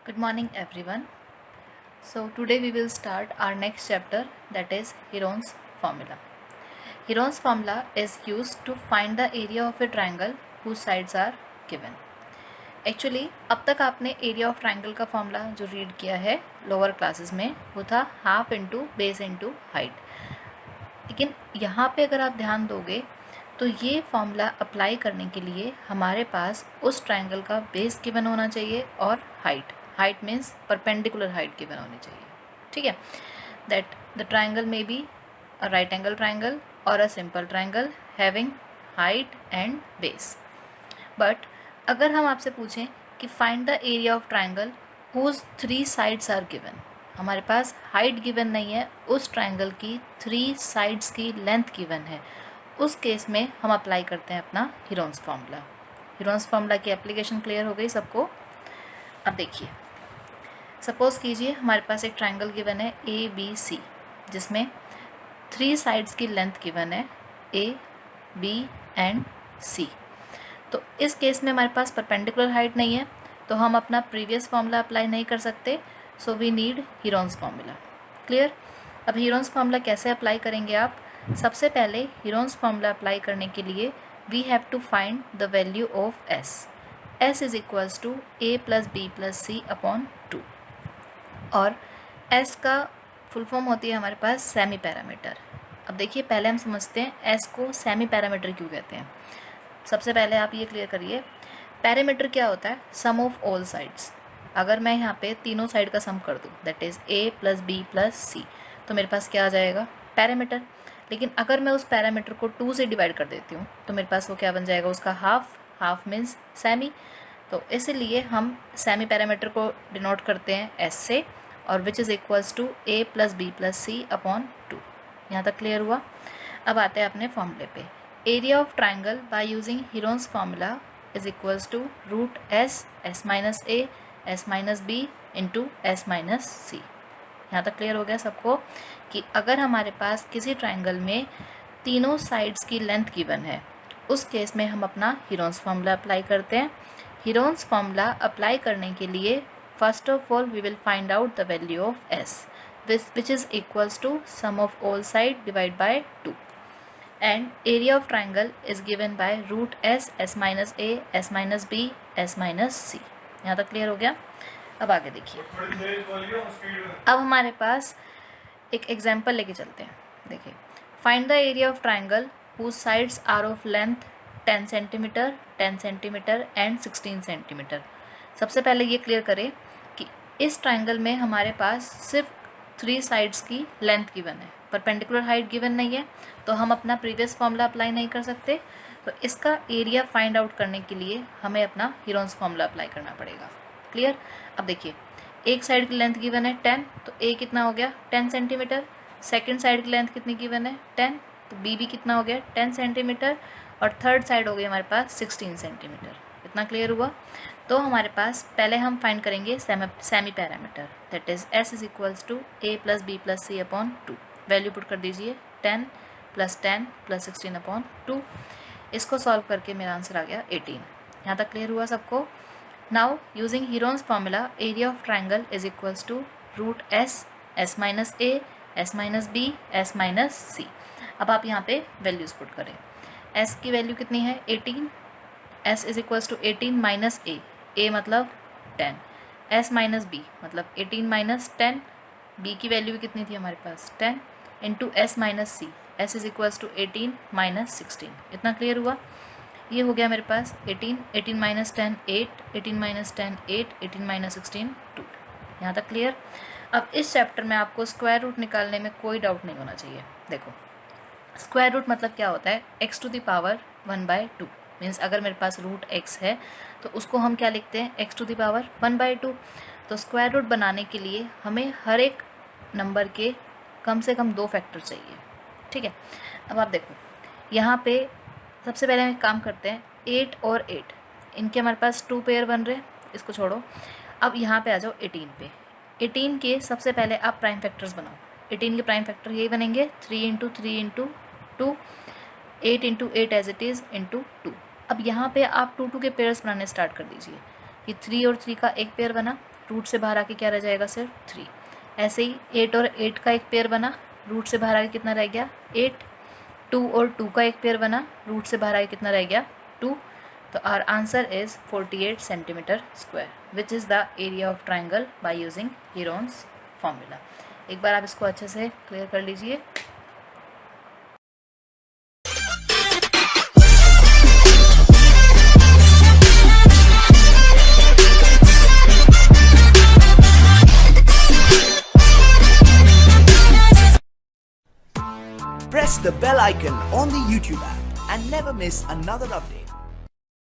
Good morning, everyone. So, today we will start our next chapter, that is Heron's formula. Heron's formula is used to find the area of a triangle whose sides are given. Actually अब तक आपने area of triangle का formula जो read किया है lower classes में वो था half into base into height, लेकिन यहाँ पे अगर आप ध्यान दोगे तो ये फॉर्मूला अप्लाई करने के लिए हमारे पास उस ट्राइंगल का बेस गिवन होना चाहिए और height means perpendicular height given होनी चाहिए. ठीक है, that the triangle may be a right angle triangle और a simple triangle having height and base. But अगर हम आपसे पूछें कि find the area of triangle whose 3 sides are given, हमारे पास हाइट गिवन नहीं है, उस ट्राइंगल की 3 साइड्स की लेंथ गिवन है, उस केस में हम अप्लाई करते हैं अपना हीरोन्स फार्मूला. हीरोन्स फार्मूला की एप्लीकेशन क्लियर हो गई सबको. अब देखिए, सपोज कीजिए हमारे पास एक ट्राइंगल गिवन है ABC जिसमें 3 साइड्स की लेंथ गिवन है A, B एंड C. तो इस केस में हमारे पास परपेंडिकुलर हाइट नहीं है तो हम अपना प्रीवियस फार्मूला अप्लाई नहीं कर सकते. So we need Heron's formula. Clear. अब हीरोन्स फार्मूला कैसे अप्लाई करेंगे आप? सबसे पहले हीरोन्स फार्मूला अप्लाई करने के लिए we have to find the value of S. S is equals to A plus B plus C upon 2 और S का फुल फॉर्म होती है हमारे पास सेमी पैरामीटर. अब देखिए, पहले हम समझते हैं S को सेमी पैरामीटर क्यों कहते हैं. सबसे पहले आप ये क्लियर करिए, पैरामीटर क्या होता है? सम ऑफ ऑल साइड्स. अगर मैं यहाँ पे तीनों साइड का सम कर दूँ, that is A plus B plus C, तो मेरे पास क्या आ जाएगा? पैरामीटर. लेकिन अगर मैं उस पैरामीटर को 2 से डिवाइड कर देती हूँ तो मेरे पास वो क्या बन जाएगा? उसका हाफ मीन्स सेमी. तो इसीलिए हम सेमी पैरामीटर को डिनोट करते हैं S से, और which is equals to A plus B plus C upon 2. यहाँ तक क्लियर हुआ. अब आते हैं अपने फॉर्मूले पे. Area of triangle by using Heron's formula is equals to root S minus A S minus B into S minus C. यहाँ तक क्लियर हो गया सबको कि अगर हमारे पास किसी ट्राइंगल में तीनों साइड्स की लेंथ गिवन है, उस केस में हम अपना हीरोन्स फार्मूला अप्लाई करते हैं. हीरोन्स फार्मूला अप्लाई करने के लिए first of all we will find out the value of S which is equals to sum of all side divided by 2. And area of triangle is given by root S minus A, S minus B, S minus C. यहाँ तक clear हो गया. अब आगे देखिए, अब हमारे पास एक एग्जाम्पल लेके चलते हैं. देखिए, find the area of triangle whose sides are of length 10 centimetre 10 centimetre and 16 centimetre. सबसे पहले ये क्लियर करें कि इस ट्राइंगल में हमारे पास सिर्फ 3 साइड्स की लेंथ गिवन है, परपेंडिकुलर हाइट गिवन नहीं है, तो हम अपना प्रीवियस फार्मूला अप्लाई नहीं कर सकते. तो इसका एरिया फाइंड आउट करने के लिए हमें अपना हीरोन्स फार्मूला अप्लाई करना पड़ेगा. क्लियर. अब देखिए, एक साइड की लेंथ गिवन है 10, तो A कितना हो गया? 10 सेंटीमीटर. सेकेंड साइड की लेंथ कितनी गिवन है? 10, तो B भी कितना हो गया? 10 सेंटीमीटर. और थर्ड साइड हो गई हमारे पास 16 सेंटीमीटर. इतना क्लियर हुआ. तो हमारे पास पहले हम फाइंड करेंगे semi parameter, that is S is equals to A plus B plus C upon 2. Value put कर दीजिए, 10 प्लस 16 अपॉन 2. इसको सॉल्व करके मेरा आंसर आ गया 18. यहाँ तक क्लियर हुआ सबको. Now using Heron's formula area of triangle is equals to root S minus A, S minus B, S minus C. अब आप यहाँ पे वैल्यूज़ पुट करें. S की वैल्यू कितनी है? 18. S is equals to 18 minus A मतलब 10, S माइनस B मतलब 18 माइनस 10. B की वैल्यू भी कितनी थी हमारे पास? 10 into S minus C. S is equals to 18 minus 16. इतना क्लियर हुआ. ये हो गया मेरे पास 18 माइनस 10 8, 18 माइनस 10 8, 18 माइनस 16 2. यहाँ तक क्लियर. अब इस चैप्टर में आपको स्क्वायर रूट निकालने में कोई डाउट नहीं होना चाहिए. देखो, स्क्वायर रूट मतलब क्या होता है? x to the power 1/2 means अगर मेरे पास रूट x है तो उसको हम क्या लिखते हैं? x to the power 1/2. तो स्क्वायर रूट बनाने के लिए हमें हर एक नंबर के कम से कम 2 फैक्टर चाहिए. ठीक है. अब आप देखो, यहाँ पे सबसे पहले हम एक काम करते हैं, 8 और 8 इनके हमारे पास 2 पेयर बन रहे हैं, इसको छोड़ो. अब यहाँ पे आ जाओ 18 पे. 18 के सबसे पहले आप प्राइम फैक्टर्स बनाओ. 18 के प्राइम फैक्टर यही बनेंगे, 3 into 3 into 2, 8 into 8 as it is into 2. अब यहाँ पे आप 2 2 के पेयर्स बनाने स्टार्ट कर दीजिए. ये 3 और 3 का एक पेयर बना, रूट से बाहर आके क्या रह जाएगा सिर्फ 3। ऐसे ही 8 और 8 का एक पेयर बना, रूट से बाहर आके कितना रह गया 8। 2 और 2 का एक पेयर बना, रूट से बाहर आके कितना रह गया 2। तो our answer is 48 centimetre square which is the area of triangle by using Heron's formula. एक बार आप इसको अच्छे से क्लियर कर लीजिए। Press the bell icon on the YouTube app and never miss another update.